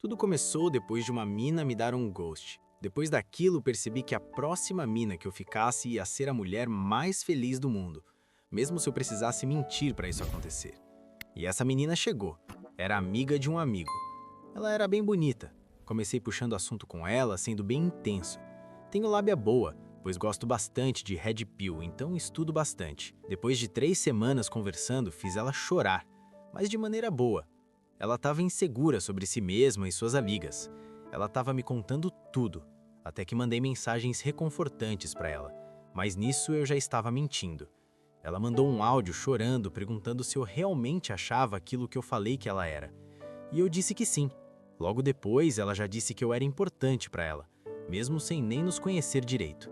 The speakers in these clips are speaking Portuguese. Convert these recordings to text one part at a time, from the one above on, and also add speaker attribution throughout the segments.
Speaker 1: Tudo começou depois de uma mina me dar um ghost. Depois daquilo, percebi que a próxima mina que eu ficasse ia ser a mulher mais feliz do mundo, mesmo se eu precisasse mentir para isso acontecer. E essa menina chegou. Era amiga de um amigo. Ela era bem bonita. Comecei puxando assunto com ela, sendo bem intenso. Tenho lábia boa, pois gosto bastante de Red Pill, então estudo bastante. Depois de 3 semanas conversando, fiz ela chorar, mas de maneira boa. Ela estava insegura sobre si mesma e suas amigas. Ela estava me contando tudo, até que mandei mensagens reconfortantes para ela, mas nisso eu já estava mentindo. Ela mandou um áudio chorando, perguntando se eu realmente achava aquilo que eu falei que ela era. E eu disse que sim. Logo depois, ela já disse que eu era importante para ela, mesmo sem nem nos conhecer direito.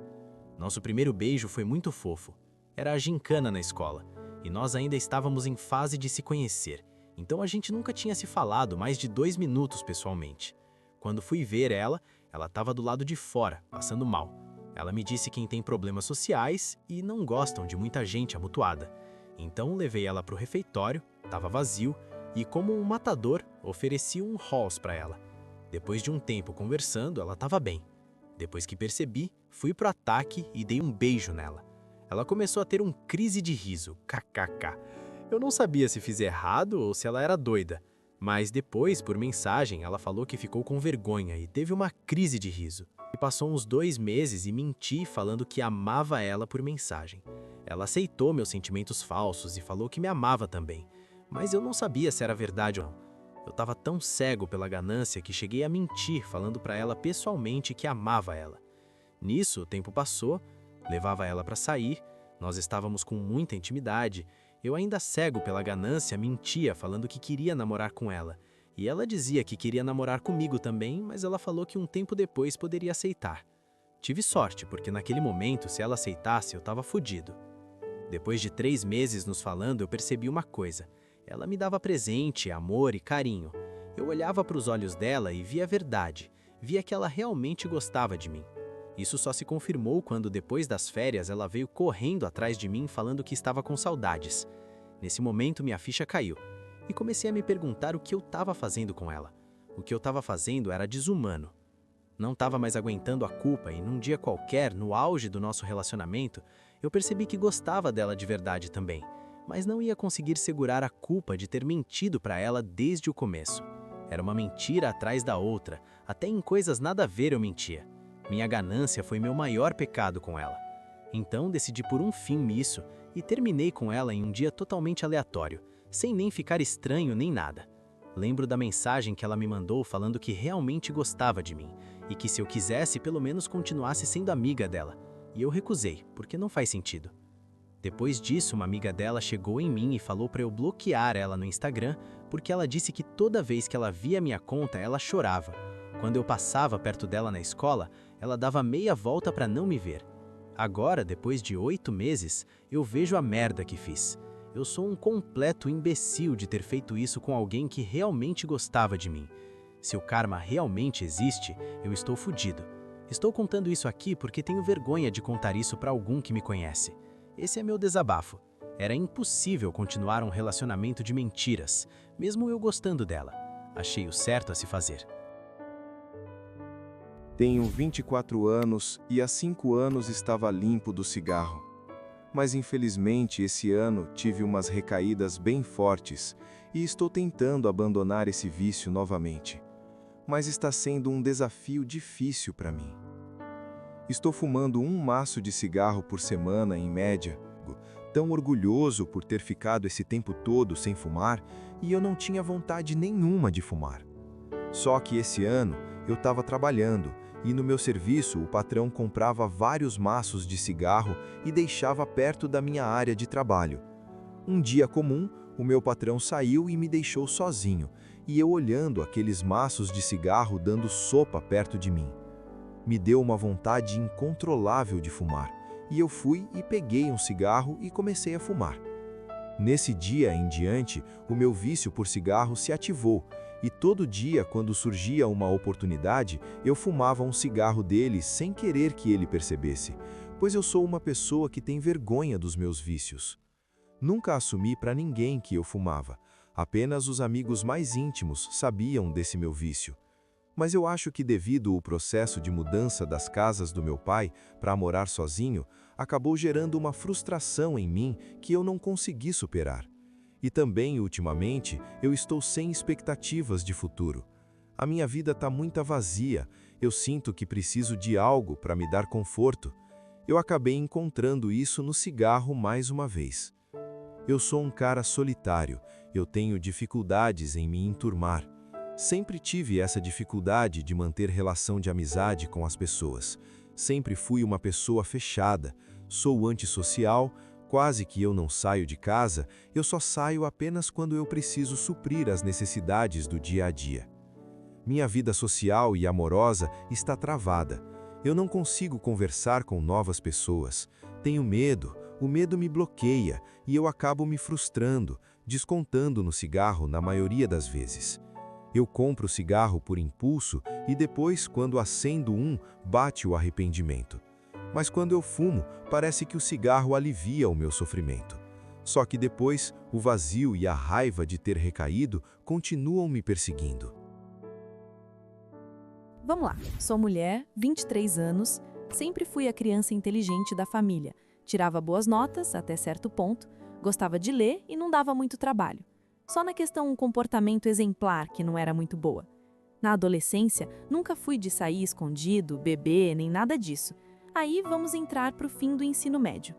Speaker 1: Nosso primeiro beijo foi muito fofo. Era a gincana na escola, e nós ainda estávamos em fase de se conhecer, então a gente nunca tinha se falado mais de 2 minutos pessoalmente. Quando fui ver ela estava do lado de fora, passando mal. Ela me disse que tem problemas sociais e não gostam de muita gente amutuada. Então levei ela para o refeitório, estava vazio, e como um matador, ofereci um Halls para ela. Depois de um tempo conversando, ela estava bem. Depois que percebi, fui pro ataque e dei um beijo nela. Ela começou a ter um crise de riso, kkk. Eu não sabia se fiz errado ou se ela era doida, mas depois, por mensagem, ela falou que ficou com vergonha e teve uma crise de riso. E passou uns 2 meses e menti falando que amava ela por mensagem. Ela aceitou meus sentimentos falsos e falou que me amava também, mas eu não sabia se era verdade ou não. Eu estava tão cego pela ganância que cheguei a mentir falando para ela pessoalmente que amava ela. Nisso, o tempo passou, levava ela para sair, nós estávamos com muita intimidade. Eu ainda cego pela ganância mentia falando que queria namorar com ela. E ela dizia que queria namorar comigo também, mas ela falou que um tempo depois poderia aceitar. Tive sorte, porque naquele momento, se ela aceitasse, eu estava fudido. Depois de 3 meses nos falando, eu percebi uma coisa. Ela me dava presente, amor e carinho. Eu olhava para os olhos dela e via a verdade. Via que ela realmente gostava de mim. Isso só se confirmou quando, depois das férias, ela veio correndo atrás de mim falando que estava com saudades. Nesse momento, minha ficha caiu e comecei a me perguntar o que eu estava fazendo com ela. O que eu estava fazendo era desumano. Não estava mais aguentando a culpa e num dia qualquer, no auge do nosso relacionamento, eu percebi que gostava dela de verdade também, mas não ia conseguir segurar a culpa de ter mentido para ela desde o começo. Era uma mentira atrás da outra, até em coisas nada a ver eu mentia. Minha ganância foi meu maior pecado com ela. Então decidi por um fim nisso e terminei com ela em um dia totalmente aleatório, sem nem ficar estranho nem nada. Lembro da mensagem que ela me mandou falando que realmente gostava de mim e que se eu quisesse pelo menos continuasse sendo amiga dela. E eu recusei, porque não faz sentido. Depois disso, uma amiga dela chegou em mim e falou para eu bloquear ela no Instagram, porque ela disse que toda vez que ela via minha conta, ela chorava. Quando eu passava perto dela na escola, ela dava meia volta para não me ver. Agora, depois de 8 meses, eu vejo a merda que fiz. Eu sou um completo imbecil de ter feito isso com alguém que realmente gostava de mim. Se o karma realmente existe, eu estou fudido. Estou contando isso aqui porque tenho vergonha de contar isso para algum que me conhece. Esse é meu desabafo. Era impossível continuar um relacionamento de mentiras, mesmo eu gostando dela. Achei o certo a se fazer.
Speaker 2: Tenho 24 anos e há 5 anos estava limpo do cigarro. Mas infelizmente esse ano tive umas recaídas bem fortes e estou tentando abandonar esse vício novamente. Mas está sendo um desafio difícil para mim. Estou fumando um maço de cigarro por semana em média, tão orgulhoso por ter ficado esse tempo todo sem fumar e eu não tinha vontade nenhuma de fumar. Só que esse ano eu estava trabalhando e no meu serviço o patrão comprava vários maços de cigarro e deixava perto da minha área de trabalho. Um dia comum, o meu patrão saiu e me deixou sozinho, e eu olhando aqueles maços de cigarro dando sopa perto de mim. Me deu uma vontade incontrolável de fumar, e eu fui e peguei um cigarro e comecei a fumar. Nesse dia em diante, o meu vício por cigarro se ativou, e todo dia, quando surgia uma oportunidade, eu fumava um cigarro dele sem querer que ele percebesse, pois eu sou uma pessoa que tem vergonha dos meus vícios. Nunca assumi para ninguém que eu fumava, apenas os amigos mais íntimos sabiam desse meu vício. Mas eu acho que devido ao processo de mudança das casas do meu pai para morar sozinho, acabou gerando uma frustração em mim que eu não consegui superar. E também, ultimamente, eu estou sem expectativas de futuro. A minha vida está muito vazia, eu sinto que preciso de algo para me dar conforto. Eu acabei encontrando isso no cigarro mais uma vez. Eu sou um cara solitário, eu tenho dificuldades em me enturmar. Sempre tive essa dificuldade de manter relação de amizade com as pessoas. Sempre fui uma pessoa fechada, sou antissocial, quase que eu não saio de casa, eu só saio apenas quando eu preciso suprir as necessidades do dia a dia. Minha vida social e amorosa está travada. Eu não consigo conversar com novas pessoas. Tenho medo, o medo me bloqueia e eu acabo me frustrando, descontando no cigarro na maioria das vezes. Eu compro cigarro por impulso e depois, quando acendo um, bate o arrependimento. Mas quando eu fumo, parece que o cigarro alivia o meu sofrimento. Só que depois, o vazio e a raiva de ter recaído continuam me perseguindo.
Speaker 3: Vamos lá, sou mulher, 23 anos, sempre fui a criança inteligente da família. Tirava boas notas, até certo ponto, gostava de ler e não dava muito trabalho. Só na questão comportamento exemplar que não era muito boa. Na adolescência, nunca fui de sair escondido, beber, nem nada disso. Aí vamos entrar para o fim do ensino médio.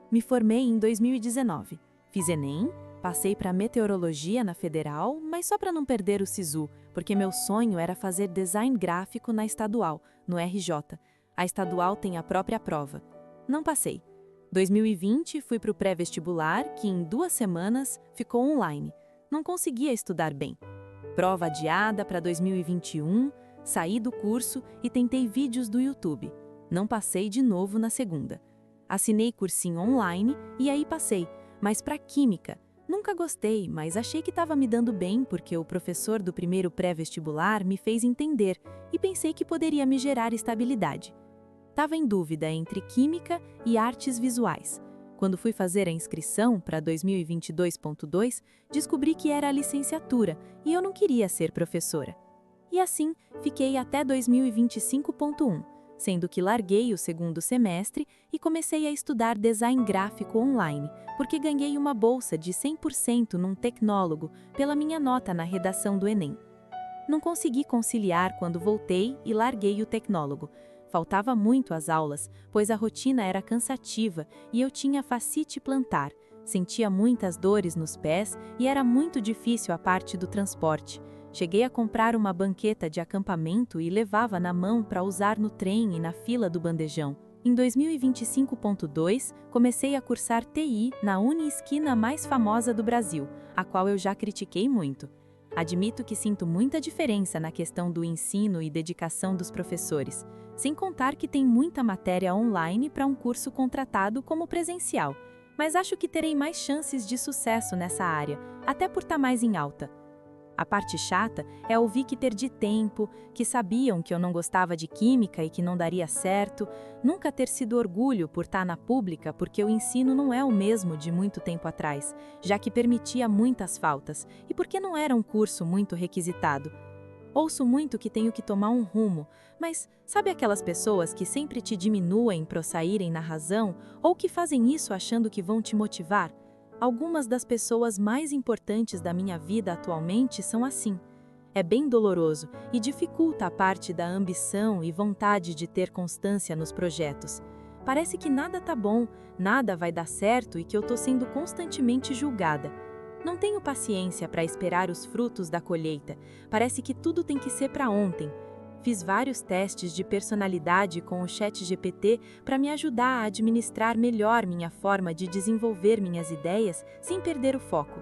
Speaker 3: Me formei em 2019. Fiz Enem, passei para meteorologia na Federal, mas só para não perder o SISU, porque meu sonho era fazer design gráfico na estadual, no RJ. A estadual tem a própria prova. Não passei. 2020 fui para o pré-vestibular, que em 2 semanas ficou online. Não conseguia estudar bem. Prova adiada para 2021, saí do curso e tentei vídeos do YouTube. Não passei de novo na segunda. Assinei cursinho online e aí passei, mas para Química. Nunca gostei, mas achei que estava me dando bem porque o professor do primeiro pré-vestibular me fez entender e pensei que poderia me gerar estabilidade. Estava em dúvida entre Química e Artes Visuais. Quando fui fazer a inscrição para 2022.2, descobri que era a licenciatura e eu não queria ser professora. E assim, fiquei até 2025.1, sendo que larguei o segundo semestre e comecei a estudar design gráfico online, porque ganhei uma bolsa de 100% num tecnólogo pela minha nota na redação do Enem. Não consegui conciliar quando voltei e larguei o tecnólogo. Faltava muito às aulas, pois a rotina era cansativa e eu tinha fascite plantar, sentia muitas dores nos pés e era muito difícil a parte do transporte. Cheguei a comprar uma banqueta de acampamento e levava na mão para usar no trem e na fila do bandejão. Em 2025.2, comecei a cursar TI na Uni-esquina mais famosa do Brasil, a qual eu já critiquei muito. Admito que sinto muita diferença na questão do ensino e dedicação dos professores, sem contar que tem muita matéria online para um curso contratado como presencial, mas acho que terei mais chances de sucesso nessa área, até por estar mais em alta. A parte chata é ouvir que perdi tempo, que sabiam que eu não gostava de química e que não daria certo, nunca ter sido orgulho por estar na pública porque o ensino não é o mesmo de muito tempo atrás, já que permitia muitas faltas e porque não era um curso muito requisitado. Ouço muito que tenho que tomar um rumo, mas sabe aquelas pessoas que sempre te diminuem para saírem na razão ou que fazem isso achando que vão te motivar? Algumas das pessoas mais importantes da minha vida atualmente são assim. É bem doloroso e dificulta a parte da ambição e vontade de ter constância nos projetos. Parece que nada tá bom, nada vai dar certo e que eu tô sendo constantemente julgada. Não tenho paciência para esperar os frutos da colheita. Parece que tudo tem que ser para ontem. Fiz vários testes de personalidade com o ChatGPT para me ajudar a administrar melhor minha forma de desenvolver minhas ideias sem perder o foco.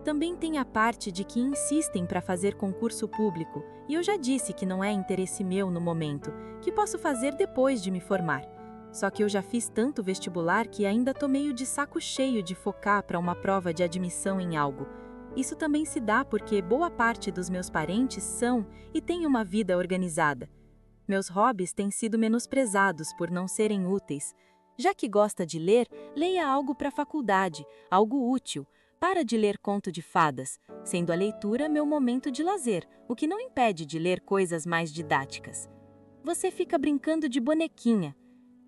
Speaker 3: Também tem a parte de que insistem para fazer concurso público, e eu já disse que não é interesse meu no momento, que posso fazer depois de me formar. Só que eu já fiz tanto vestibular que ainda tô meio de saco cheio de focar para uma prova de admissão em algo. Isso também se dá porque boa parte dos meus parentes são e têm uma vida organizada. Meus hobbies têm sido menosprezados por não serem úteis. Já que gosta de ler, leia algo para a faculdade, algo útil. para de ler conto de fadas, sendo a leitura meu momento de lazer, o que não impede de ler coisas mais didáticas. Você fica brincando de bonequinha.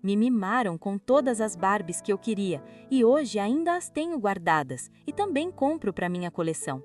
Speaker 3: Me mimaram com todas as Barbies que eu queria e hoje ainda as tenho guardadas e também compro para minha coleção.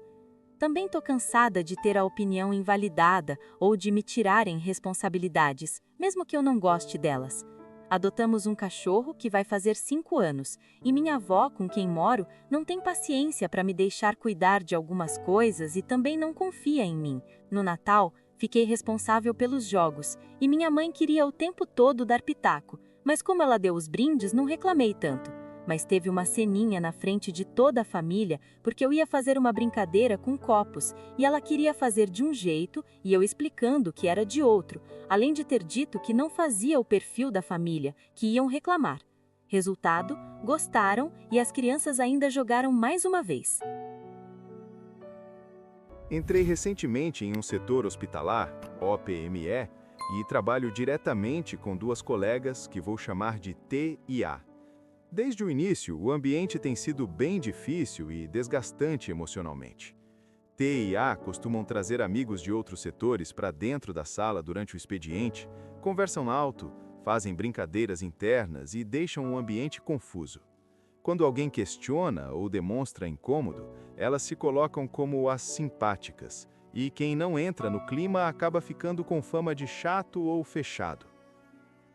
Speaker 3: Também tô cansada de ter a opinião invalidada ou de me tirarem responsabilidades, mesmo que eu não goste delas. Adotamos um cachorro que vai fazer 5 anos e minha avó, com quem moro, não tem paciência para me deixar cuidar de algumas coisas e também não confia em mim. No Natal, fiquei responsável pelos jogos e minha mãe queria o tempo todo dar pitaco, mas como ela deu os brindes, não reclamei tanto. Mas teve uma ceninha na frente de toda a família porque eu ia fazer uma brincadeira com copos e ela queria fazer de um jeito e eu explicando que era de outro, além de ter dito que não fazia o perfil da família, que iam reclamar. Resultado, gostaram e as crianças ainda jogaram mais uma vez.
Speaker 2: Entrei recentemente em um setor hospitalar, OPME, e trabalho diretamente com 2 colegas que vou chamar de T e A. Desde o início, o ambiente tem sido bem difícil e desgastante emocionalmente. T e A costumam trazer amigos de outros setores para dentro da sala durante o expediente, conversam alto, fazem brincadeiras internas e deixam o ambiente confuso. Quando alguém questiona ou demonstra incômodo, elas se colocam como as simpáticas, e quem não entra no clima acaba ficando com fama de chato ou fechado.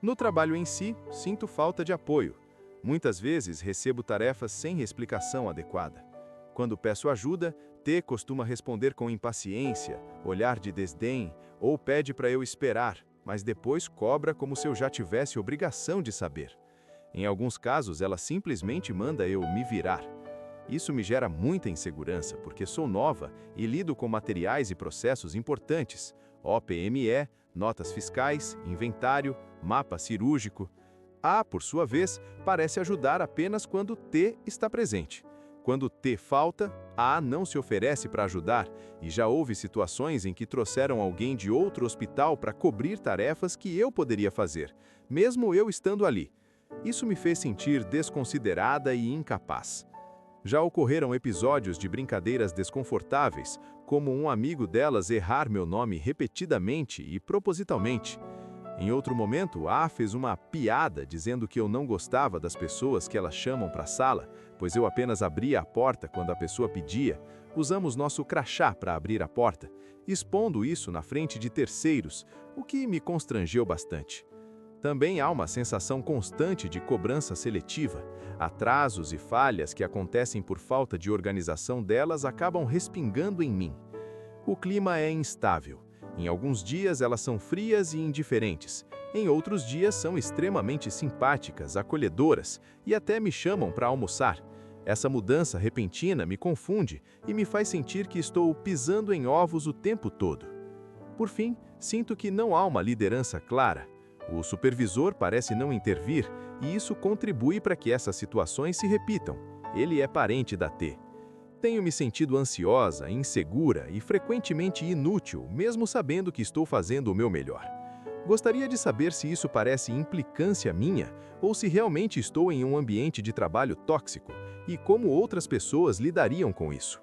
Speaker 2: No trabalho em si, sinto falta de apoio. Muitas vezes recebo tarefas sem explicação adequada. Quando peço ajuda, T costuma responder com impaciência, olhar de desdém ou pede para eu esperar, mas depois cobra como se eu já tivesse obrigação de saber. Em alguns casos, ela simplesmente manda eu me virar. Isso me gera muita insegurança, porque sou nova e lido com materiais e processos importantes, OPME, notas fiscais, inventário, mapa cirúrgico. A, por sua vez, parece ajudar apenas quando T está presente. Quando T falta, A não se oferece para ajudar, e já houve situações em que trouxeram alguém de outro hospital para cobrir tarefas que eu poderia fazer, mesmo eu estando ali. Isso me fez sentir desconsiderada e incapaz. Já ocorreram episódios de brincadeiras desconfortáveis, como um amigo delas errar meu nome repetidamente e propositalmente. Em outro momento, A fez uma piada dizendo que eu não gostava das pessoas que elas chamam para a sala, pois eu apenas abria a porta quando a pessoa pedia. Usamos nosso crachá para abrir a porta, expondo isso na frente de terceiros, o que me constrangeu bastante. Também há uma sensação constante de cobrança seletiva. Atrasos e falhas que acontecem por falta de organização delas acabam respingando em mim. O clima é instável. Em alguns dias elas são frias e indiferentes. Em outros dias são extremamente simpáticas, acolhedoras e até me chamam para almoçar. Essa mudança repentina me confunde e me faz sentir que estou pisando em ovos o tempo todo. Por fim, sinto que não há uma liderança clara. O supervisor parece não intervir e isso contribui para que essas situações se repitam. Ele é parente da T. Tenho me sentido ansiosa, insegura e frequentemente inútil, mesmo sabendo que estou fazendo o meu melhor. Gostaria de saber se isso parece implicância minha ou se realmente estou em um ambiente de trabalho tóxico e como outras pessoas lidariam com isso.